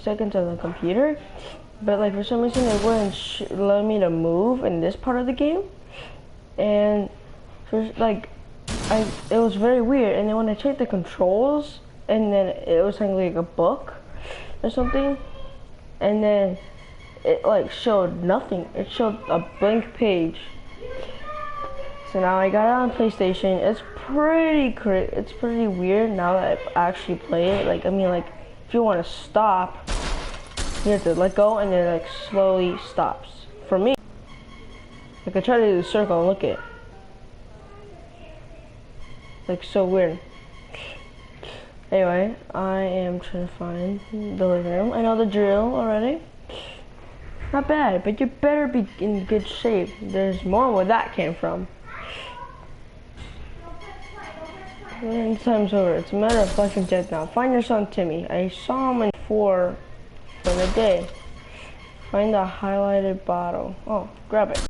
seconds on the computer, but like for some reason it wouldn't let me to move in this part of the game, and for like it was very weird. And then when I checked the controls, and then it was like a book or something, and then it like showed nothing. It showed a blank page. So now I got it on PlayStation. It's pretty weird now that I actually play it. Like, I mean, like, if you want to stop, you have to let go and then like slowly stops. For me, like I try to do the circle and look at it. Like, so weird. Anyway, I am trying to find the living room. I know the drill already. Not bad, but you better be in good shape. There's more where that came from. And time's over. It's a matter of life and death now. Find your son Timmy. I saw him in 4 for the day. Find the highlighted bottle. Oh, grab it.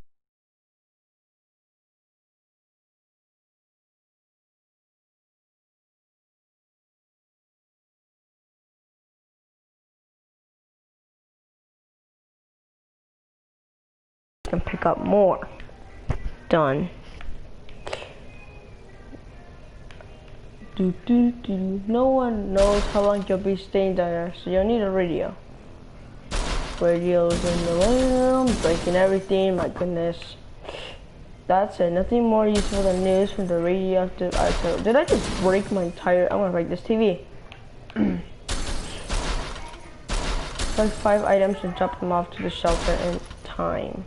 Can pick up more. Done. No one knows how long you'll be staying down there, so you'll need a radio. Radio's in the living room, breaking everything, my goodness. That's it, nothing more useful than news from the radioactive isotope. Did I just break my entire, I'm gonna break this TV. Select 5 items and drop them off to the shelter in time.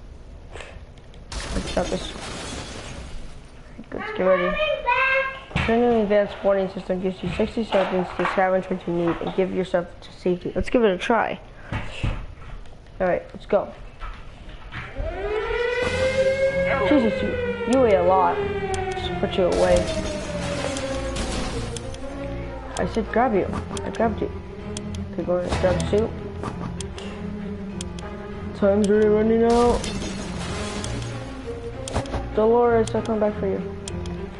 Let's drop this. Let's get ready. Turning the advanced warning system gives you 60 seconds to scavenge what you need and give yourself to safety. Let's give it a try. Alright, let's go. Jesus, you weigh a lot. Just put you away. I said grab you. I grabbed you. Okay, go ahead and grab the suit. Time's really running out. Dolores, I'll come back for you.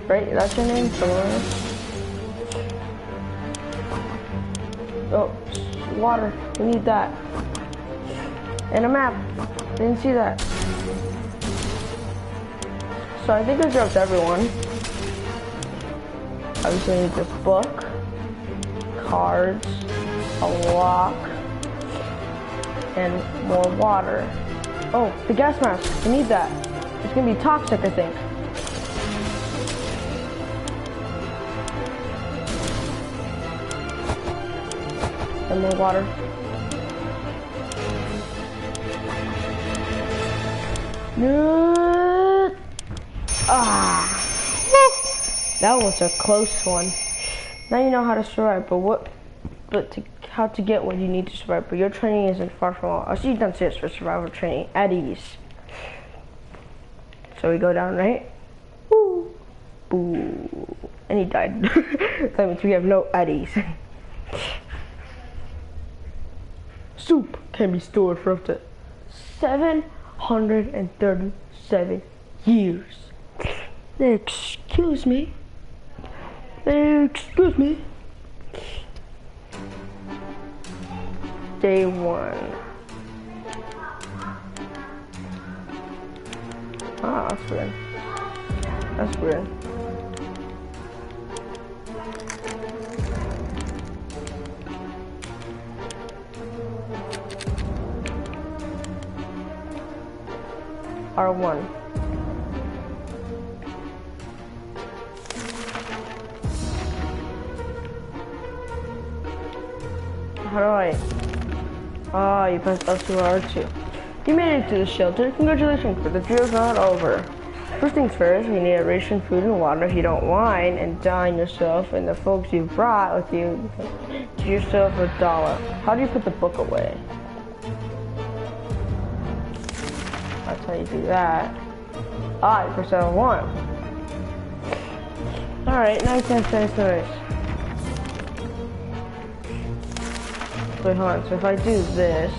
Right? That's your name? Dolores? Oh, water. We need that. And a map. Didn't see that. So I think I dropped everyone. Obviously I need this book, cards, a lock, and more water. Oh, the gas mask. We need that. It's gonna be toxic, I think. And more water. No. Ah. That was a close one. Now you know how to survive, how to get what you need to survive. But your training isn't far from all. I see you've done this for survival training at ease. So we go down, right? Woo. Boo. And he died. That means we have no eddies. Soup can be stored for up to 737 years. Excuse me. Excuse me. Day 1. Ah, that's weird. That's weird. R1. How do I? Ah, you pressed L2 or R2. You made it to the shelter. Congratulations, but the drill's not over. First things first, you need a ration, food, and water if you don't whine and dine yourself and the folks you brought with you. Give yourself $1. How do you put the book away? That's how you do that. Ah, you press L1. Alright, now you can finish the race. Wait, hold on. So if I do this.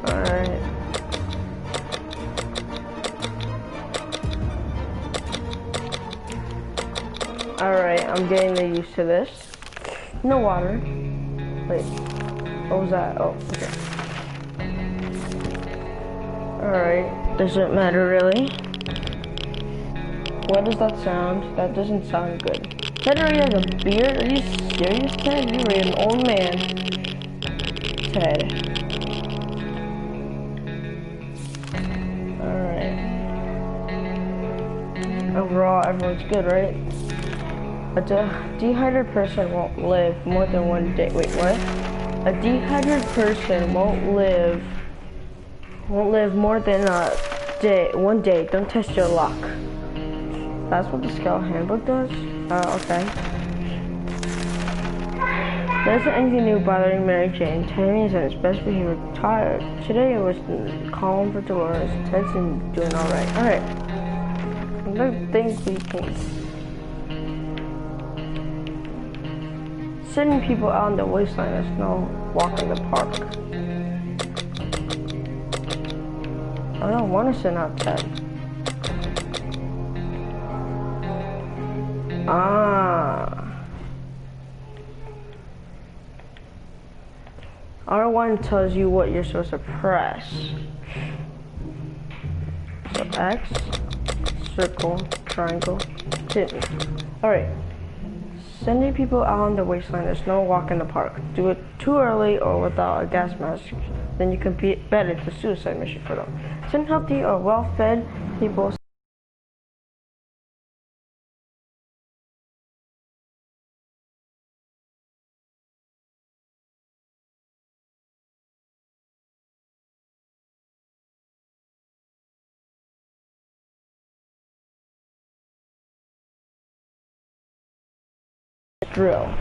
Alright. Alright, I'm getting used to this. No water. Wait, what was that? Oh, okay. Alright, doesn't matter really. What does that sound? That doesn't sound good. Ted already has a beard? Are you serious, Ted? You're an old man. Ted. Alright. Overall, everyone's good, right? A dehydrated person won't live more than 1 day. Wait, what? A dehydrated person won't live more than one day. Don't test your luck. That's what the Scout Handbook does? Okay. There isn't anything new bothering Mary Jane. Tammy is on his best behavior. Tired. Today it was calm for Dolores. Ted's doing alright. Alright. I don't think we can. Sending people out in the wasteland is no walk in the park. I don't want to send out Ted. R1 tells you what you're supposed to press. So X, circle, triangle, hit me. Alright. Sending people out in the wasteland is no walk in the park. Do it too early or without a gas mask, then you can bet it's a suicide mission for them. Send healthy or well-fed people. Drill.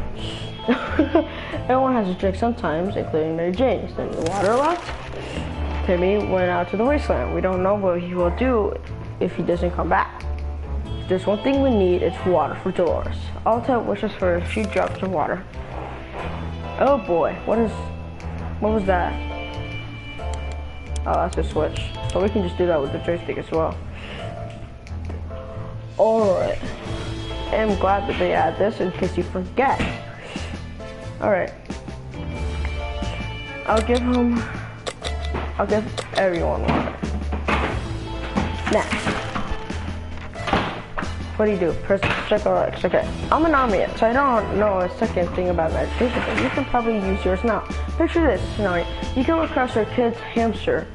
Everyone has a trick sometimes, including Mary Jane. Then the water locked. Timmy went out to the wasteland. We don't know what he will do if he doesn't come back. If there's one thing we need, it's water for Dolores. All Ted wishes for a few drops of water. Oh boy, what was that? Oh, that's a switch. So we can just do that with the joystick as well. Alright. I'm glad that they add this in case you forget. Alright. I'll give everyone water. Next. What do you do? Press circle X. Okay. I'm an army, so I don't know a second thing about meditation, but you can probably use yours now. Picture this scenario. You come across your kid's hamster,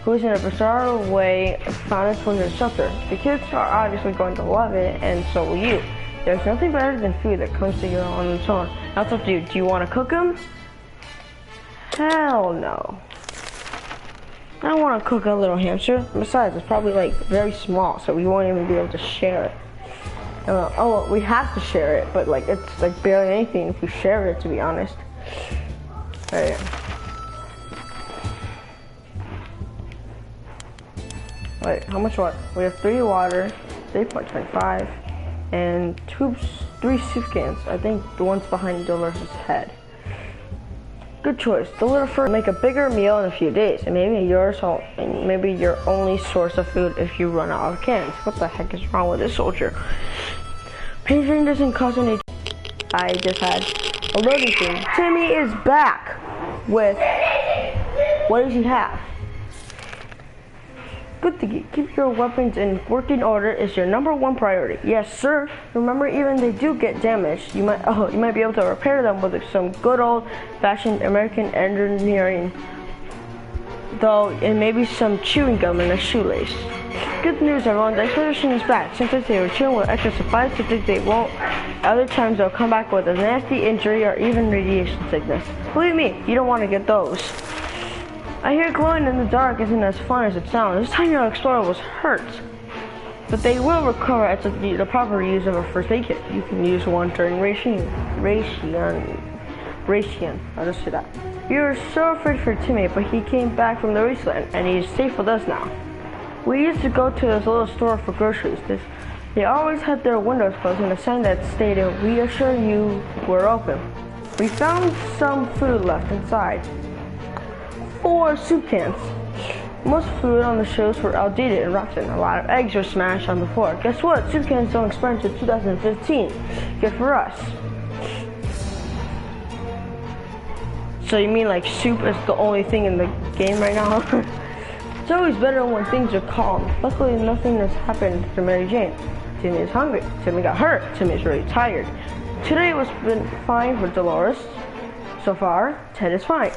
who is in a bizarre way found its winter shelter. The kids are obviously going to love it, and so will you. There's nothing better than food that comes to you on its own. That's up to you. Do you want to cook them? Hell no. I don't want to cook a little hamster. Besides, it's probably like very small, so we won't even be able to share it. Oh, we have to share it, but like it's like barely anything if we share it, to be honest. Alright. Wait, how much water? We have 3 water, 3.25. and 3 soup cans. I think the one's behind Dolores' head. Good choice. Deliver first. Make a bigger meal in a few days, and maybe your only source of food if you run out of cans. What the heck is wrong with this soldier? Painting doesn't cause any. I just had a loading screen. Timmy is back with. What does he have? Good to keep your weapons in working order is your #1 priority. Yes, sir. Remember, even they do get damaged, you might be able to repair them with some good old-fashioned American engineering, though, and maybe some chewing gum and a shoelace. Good news, everyone. The expedition is back. Sometimes they return with extra supplies, sometimes they won't. Other times they'll come back with a nasty injury or even radiation sickness. Believe me, you don't want to get those. I hear glowing in the dark isn't as fun as it sounds. This time your explorer was hurt. But they will recover at the proper use of a first aid kit. You can use one during ration. I'll just say that. We were so afraid for Timmy, but he came back from the wasteland, and he's safe with us now. We used to go to this little store for groceries. They always had their windows closed and a sign that stated, "We assure you we're open." We found some food left inside. 4 soup cans. Most food on the shelves were outdated and rotten. A lot of eggs were smashed on the floor. Guess what? Soup cans don't expire until 2015. Good for us. So you mean like soup is the only thing in the game right now? It's always better when things are calm. Luckily, nothing has happened to Mary Jane. Timmy is hungry. Timmy got hurt. Timmy's really tired. Today was been fine for Dolores. So far, Ted is fine.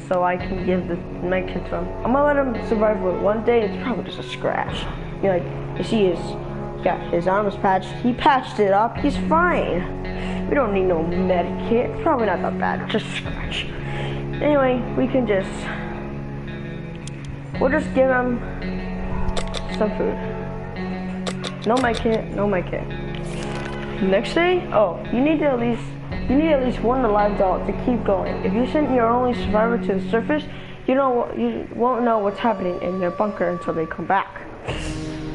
So I can give the med kit to him. I'm gonna let him survive with one day. It's probably just a scratch. You see his arm is patched. He patched it up. He's fine. We don't need no med kit. It's probably not that bad. Just a scratch. Anyway, we'll just give him some food. No med kit. No med kit. Next day, you need at least one alive doll to keep going. If you send your only survivor to the surface, you won't know what's happening in your bunker until they come back.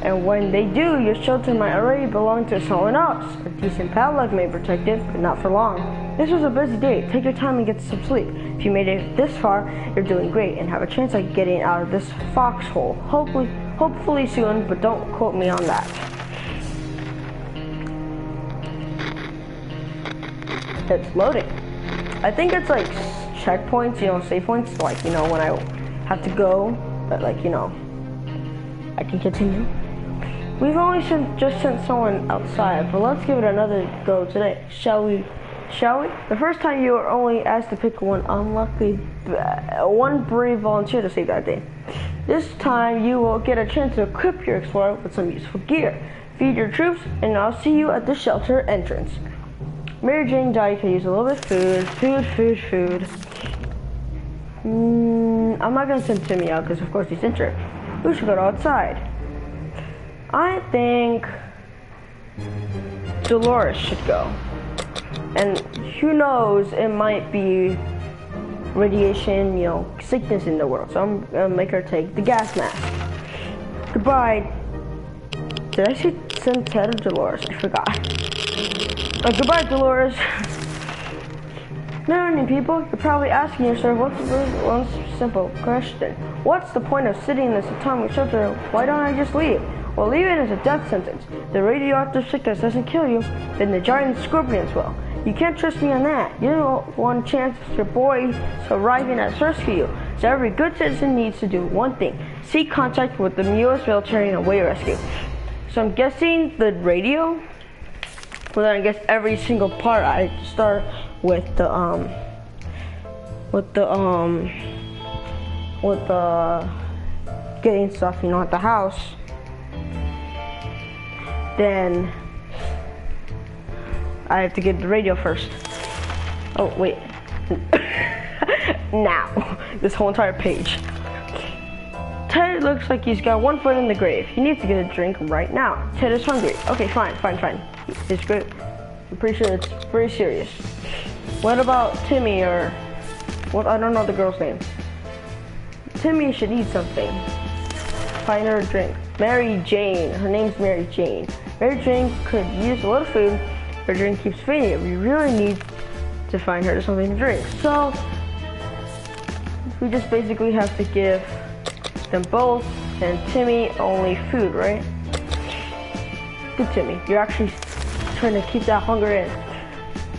And when they do, your shelter might already belong to someone else. A decent padlock may protect it, but not for long. This was a busy day. Take your time and get some sleep. If you made it this far, you're doing great and have a chance at getting out of this foxhole. Hopefully soon, but don't quote me on that. It's loading. I think it's like checkpoints, save points, like, when I have to go, but like, I can continue. We've only just sent someone outside, but let's give it another go today, shall we? The first time you were only asked to pick one brave volunteer to save that day. This time you will get a chance to equip your explorer with some useful gear. Feed your troops, and I'll see you at the shelter entrance. Mary Jane died. Could use a little bit of food. I'm not gonna send Timmy out because of course he's injured. We should go outside. I think Dolores should go. And who knows, it might be radiation, sickness in the world. So I'm gonna make her take the gas mask. Goodbye. Did I send Ted or Dolores? I forgot. Goodbye, Dolores. Morning, people. You're probably asking yourself one simple question. What's the point of sitting in this atomic shelter? Why don't I just leave? Well, leaving is a death sentence. The radioactive sickness doesn't kill you, then the giant scorpions will. You can't trust me on that. You don't want a chance of your boy arriving at rescue you. So every good citizen needs to do one thing. Seek contact with the U.S. military and await rescue. So I'm guessing the radio? Well, then I guess every single part I start with the getting stuff, at the house. Then I have to get the radio first. Oh wait, now this whole entire page. Ted looks like he's got one foot in the grave. He needs to get a drink right now. Ted is hungry. Okay, fine. It's good. I'm pretty sure it's very serious. What about Timmy or what? I don't know the girl's name. Timmy should eat something. Find her a drink. Mary Jane. Her name's Mary Jane. Mary Jane could use a little food. Her drink keeps fading. We really need to find her something to drink. So we just basically have to give them both and Timmy only food, right? Good, Timmy. You're actually trying to keep that hunger in.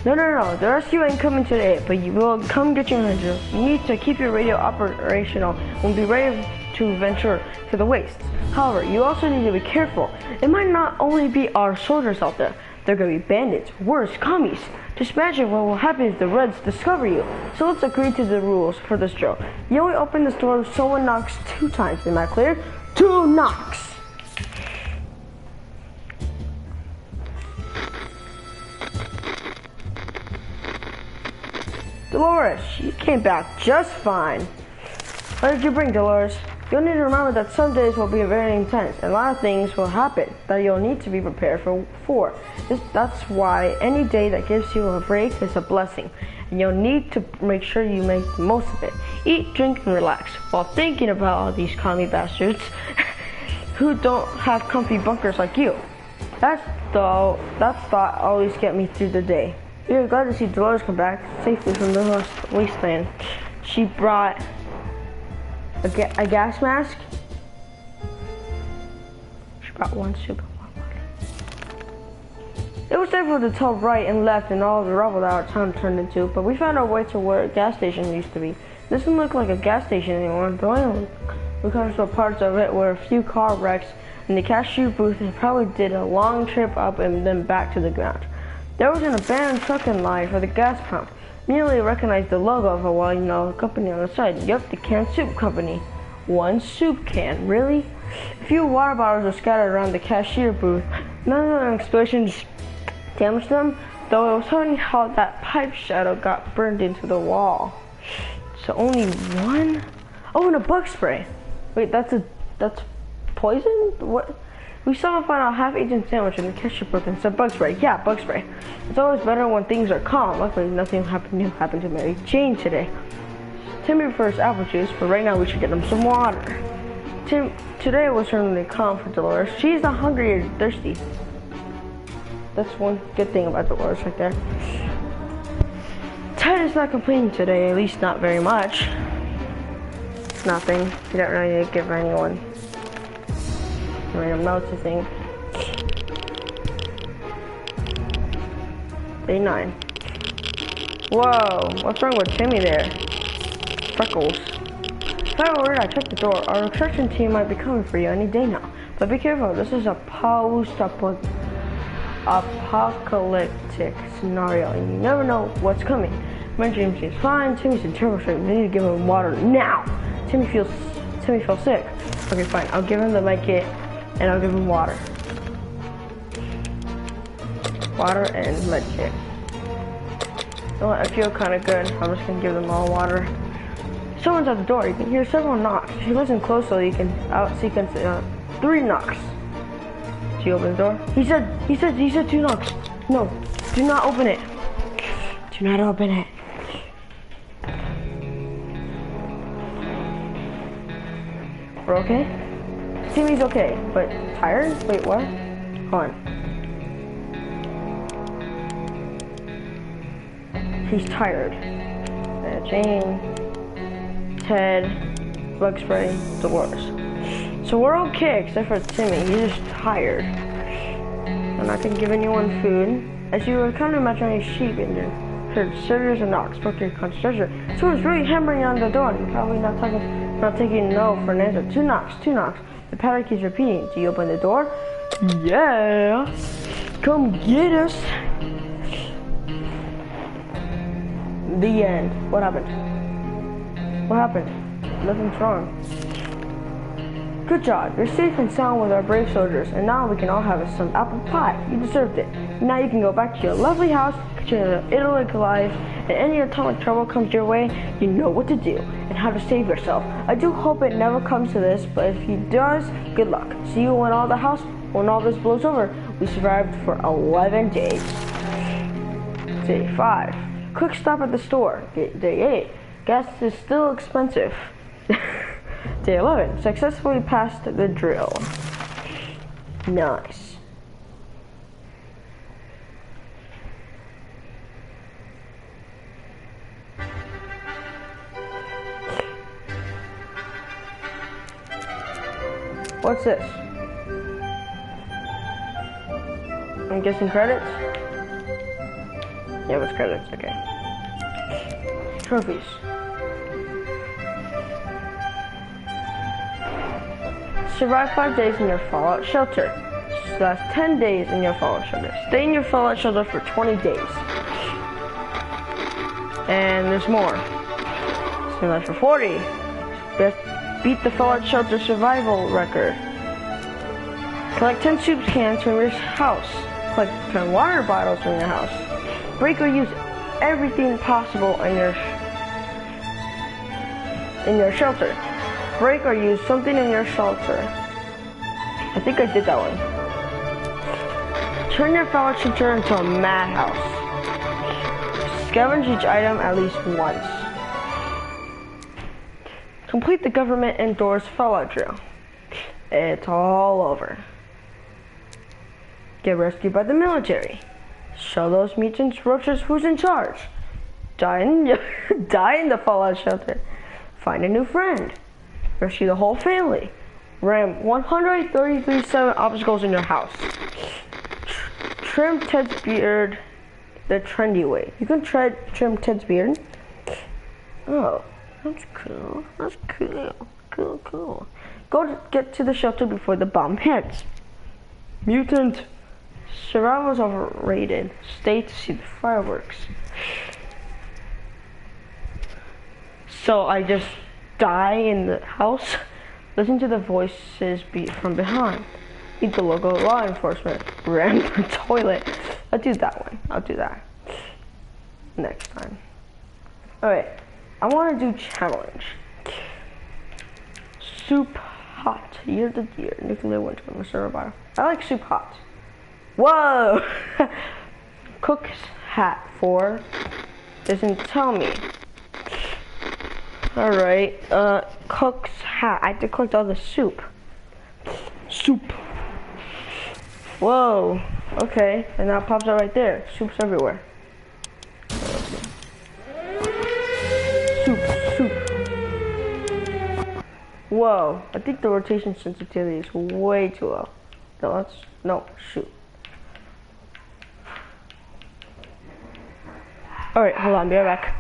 No. The rescue ain't coming today, but you will come get your ranger. You need to keep your radio operational and be ready to venture to the wastes. However, you also need to be careful. It might not only be our soldiers out there. They're gonna be bandits, worse, commies. Just imagine what will happen if the Reds discover you. So let's agree to the rules for this drill. You only open this door if someone knocks 2 times. Am I clear? 2 knocks. Dolores, you came back just fine. What did you bring, Dolores? You'll need to remember that some days will be very intense, and a lot of things will happen that you'll need to be prepared for. That's why any day that gives you a break is a blessing, and you'll need to make sure you make the most of it. Eat, drink, and relax, while thinking about all these commie bastards who don't have comfy bunkers like you. That thought always get me through the day. We were glad to see Dolores come back safely from the wasteland. She brought a gas mask. She brought one soup and one water. It was difficult to tell right and left and all the rubble that our town turned into, but we found our way to where a gas station used to be. It doesn't look like a gas station anymore. The only recoverable parts of it were a few car wrecks, and the cashier booth probably did a long trip up and then back to the ground. There was an abandoned trucking line for the gas pump. Immediately recognized the logo of a company on the side. Yup, the canned soup company. One soup can, really? A few water bottles were scattered around the cashier booth. None of the explosions damaged them, though it was funny how that pipe shadow got burned into the wall. So only one? Oh, and a bug spray. Wait, that's poison? What? We saw him find a half-eaten sandwich in the cashier booth and said bug spray. Yeah, bug spray. It's always better when things are calm. Luckily, nothing new happened to Mary Jane today. Timmy prefers apple juice, but right now we should get him some water. Today was certainly calm for Dolores. She's not hungry or thirsty. That's one good thing about Dolores right there. Ted is not complaining today, at least not very much. Nothing. He don't really give anyone random notes, I think. Day 9. Whoa, what's wrong with Timmy there? Freckles. If I were worried, I checked the door. Our extraction team might be coming for you any day now. But be careful, this is a post-apocalyptic scenario, and you never know what's coming. My dream seems fine. Timmy's in terrible shape. We need to give him water now. Timmy feels sick. Okay, fine. I'll give him the blanket, and I'll give him water. Water and medkit. You know what? I feel kind of good. I'm just gonna give them all water. Someone's at the door. You can hear several knocks. If you listen closely, you can out-sequence 3 knocks. Did you open the door? He said 2 knocks. No, do not open it. Do not open it. We're okay? Timmy's okay, but tired? Wait, what? Hold on. He's tired. Jane, Ted, bug spray, Dolores. So we're okay except for Timmy. He's just tired. I'm not gonna give anyone food. As you were kind of imagining a sheep and you heard series of knocks, broke your concentration. Someone's really hammering on the door and you're probably not taking no for an answer. 2 knocks, 2 knocks. The pattern keeps repeating. Do you open the door? Yeah. Come get us. The end. What happened? What happened? Nothing's wrong. Good job. You're safe and sound with our brave soldiers, and now we can all have some apple pie. You deserved it. Now you can go back to your lovely house, continue the idyllic life, and any atomic trouble comes your way, you know what to do and how to save yourself. I do hope it never comes to this, but if it does, good luck. See you when all this blows over. We survived for 11 days. Day 5. Quick stop at the store. Day 8. Gas is still expensive. Day 11. Successfully passed the drill. Nice. What's this? I'm guessing credits? Yeah, it's credits, okay. Trophies. Survive 5 days in your fallout shelter. Last 10 days in your fallout shelter. Stay in your fallout shelter for 20 days. And there's more. Stay alive for 40. Beat the fallout shelter survival record. Collect 10 soup cans from your house. Collect 10 water bottles from your house. Break or use everything possible in your shelter. Break or use something in your shelter. I think I did that one. Turn your fallout shelter into a madhouse. Scavenge each item at least once. Complete the government-endorsed fallout drill. It's all over. Get rescued by the military. Show those mutants roaches who's in charge. Die in the fallout shelter. Find a new friend. Rescue the whole family. Ram 133 obstacles in your house. Trim Ted's beard the trendy way. You can trim Ted's beard. Oh, that's cool. That's cool. Cool. Get to the shelter before the bomb hits. Mutant. Survival's overrated. Stay to see the fireworks. So I just die in the house. Listen to the voices from behind. Meet the local law enforcement. Ram the toilet. I'll do that one. I'll do that next time. Alright. I want to do challenge. Soup hot. Year to year. Nuclear winter. Mr. Roboto. I like soup hot. Whoa! Cook's hat 4 doesn't tell me. Alright, cook's hat. I have to collect all the soup. Soup. Whoa. Okay, and now it pops out right there. Soup's everywhere. Soup. Whoa, I think the rotation sensitivity is way too low. No, shoot. Alright, hold on, be right back.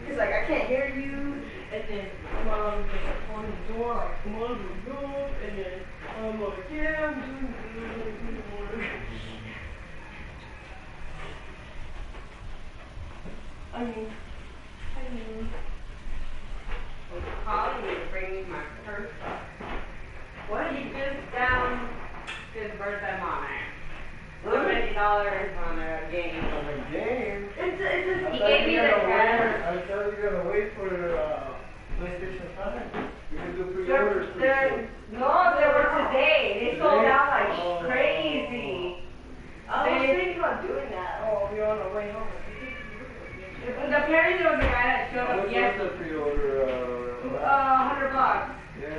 He's like, I can't hear you, and then mom just on the door, like, come on, go, and then I'm like, yeah, I'm doing good. I mean, calling me to bring me my purse up. what? He just down his birthday monitor. $70 on a game. On the game? He gave me the cash. I thought you were gonna wait for PlayStation 5. You can do pre-orders. No, they were today. They sold out like crazy. I was thinking about doing that. Oh, we're on our way home. Apparently there was a guy that showed up What's yesterday. the pre-order? $100. Yeah,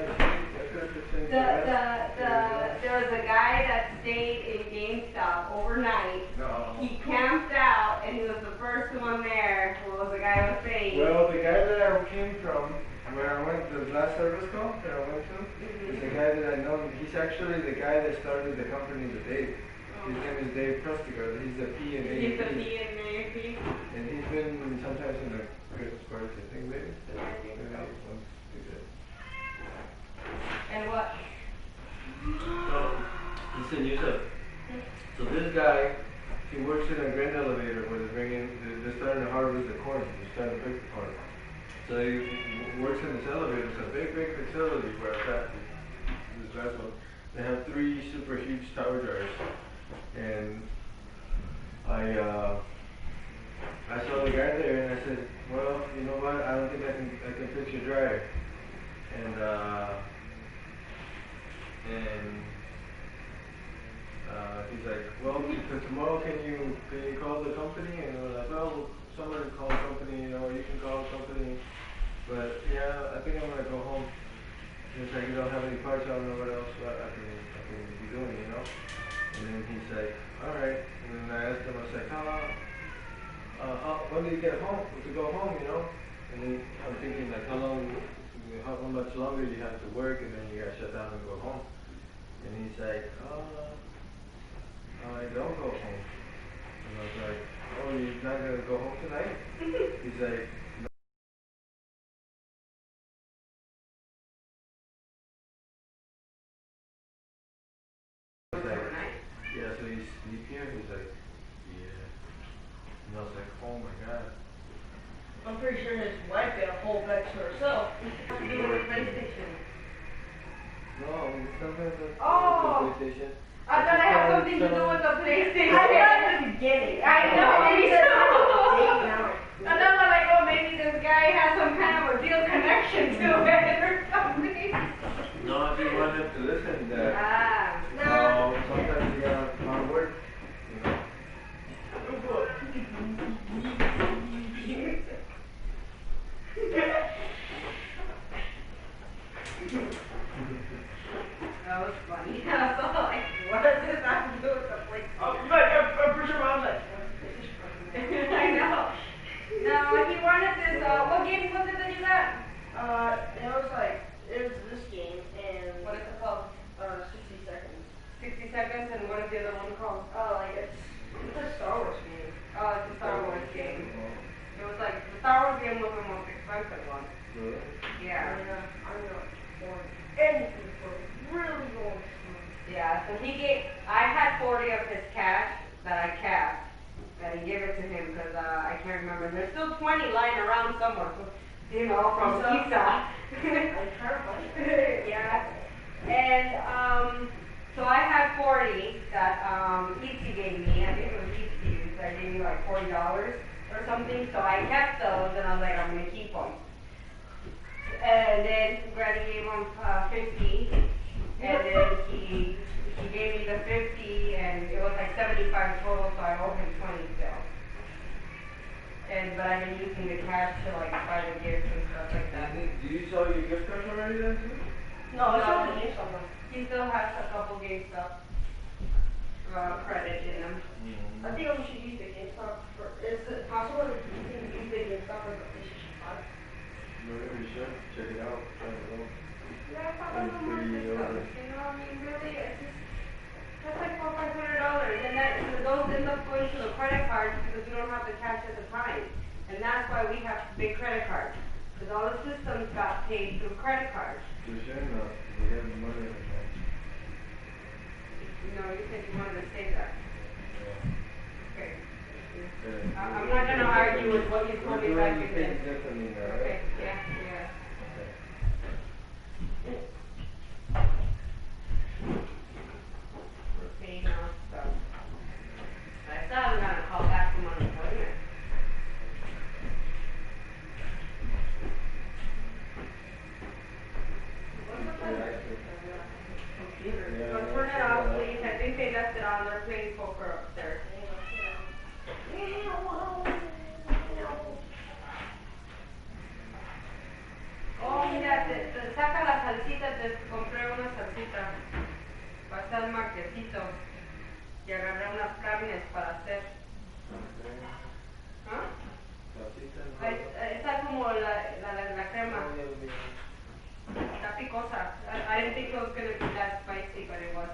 There was a guy that stayed in GameStop overnight. No. He camped out and he was the first one there. What was the guy was saying? Well, the guy that I came from, where I went, the last service call that I went to, is the guy that I know. He's actually the guy that started the company with Dave. His name is Dave Prestigar. He's the P and A. He's the P and A. And he's been sometimes in the Christmas parties, I think, maybe. And what? So, listen, Yusuf. So this guy, he works in a grain elevator where they're starting to harvest the corn. They're starting to pick the corn. So he works in this elevator. It's a big facility where I sat this last one. They have 3 super huge tower dryers. And I saw the guy there and I said, well, you know what, I don't think I can fix your dryer. And He's like, well, because tomorrow can you call the company? And we're like, well, somebody call the company, you know, you can call the company. But yeah, I think I'm gonna go home. He's like, you don't have any parts, I don't know what else I can be doing, you know? And then he's like, alright. And then I asked him, I was like, when do you get home? To go home, you know? And then I'm thinking like, how much longer you have to work, and then you gotta shut down and go home. And he's like, I don't go home. And I was like, oh, you're not gonna go home tonight? He's like, yeah, so you sleep here? He's like, yeah. And I was like, oh my god. I'm pretty sure his wife got a whole bed to herself. PlayStation. No, sometimes that's Oh. PlayStation. I thought it had something to do with the PlayStation. I thought it was beginning. I know, me too. Now. And then I'm like, oh, maybe this guy has some kind of a real connection to it or something. No, I just want him to listen that. No. Sometimes you gotta hard work, you know. That was funny. I was all like, what does this have to do with the place? I'm pretty sure mom's like, I know. No, he wanted this, what game was it that you got? it was this game, and What is it called? 60 seconds. 60 seconds, and what is the other one called? It's a Star Wars game. Oh, it's a Star Wars game. It was like, the Star Wars game was the most expensive one. Really? Yeah. I'm not going anything for it. Really going slow. Yeah, so I had 40 of his cash that I kept, and he gave it to him because I can't remember. And there's still 20 lying around somewhere, so, you know, from pizza. Yeah. And so I had 40 that Etsy gave me. I think it was Etsy that gave me like $40 or something. So I kept those, and I was like, I'm gonna keep them. And then Granny gave him 50, and then he gave me the 50, and it was like 75 total, so I owe him 20 still. But I've been using the cash to like buy the gifts and stuff like that. Do you sell your gift cards already then too? No, it's not the game somewhere. He still has a couple GameStop credit in them. I think we should use the GameStop for. Is it possible that you can use the GameStop for the PlayStation 5? Maybe we should check it out. Try it out. Yeah, I thought that was more systems, you know, I mean, really, it's just, that's like $400-500, and those end up going to the credit cards because we don't have the cash at the time. And that's why we have big credit cards, because all the systems got paid through credit cards. We should not. We have the money in the bank. You know, you said you wanted to save that. Yeah. Okay. Yeah. I'm not gonna argue with what you told me back We're doing then. things differently now, right? Okay, yeah. Okay. We're paying off stuff. But I still haven't gotten a call back from unemployment. What's the pleasure? Computer. Yeah, So turn it off, please. I think they left it on. They're playing poker upstairs. Oh, mira, saca la salsita, te compré una salsita para hacer marquesitos y agarré unas carnes para hacer. ¿Ah? Esa como la crema, está picosa. I didn't think it was going to be that spicy, but it was.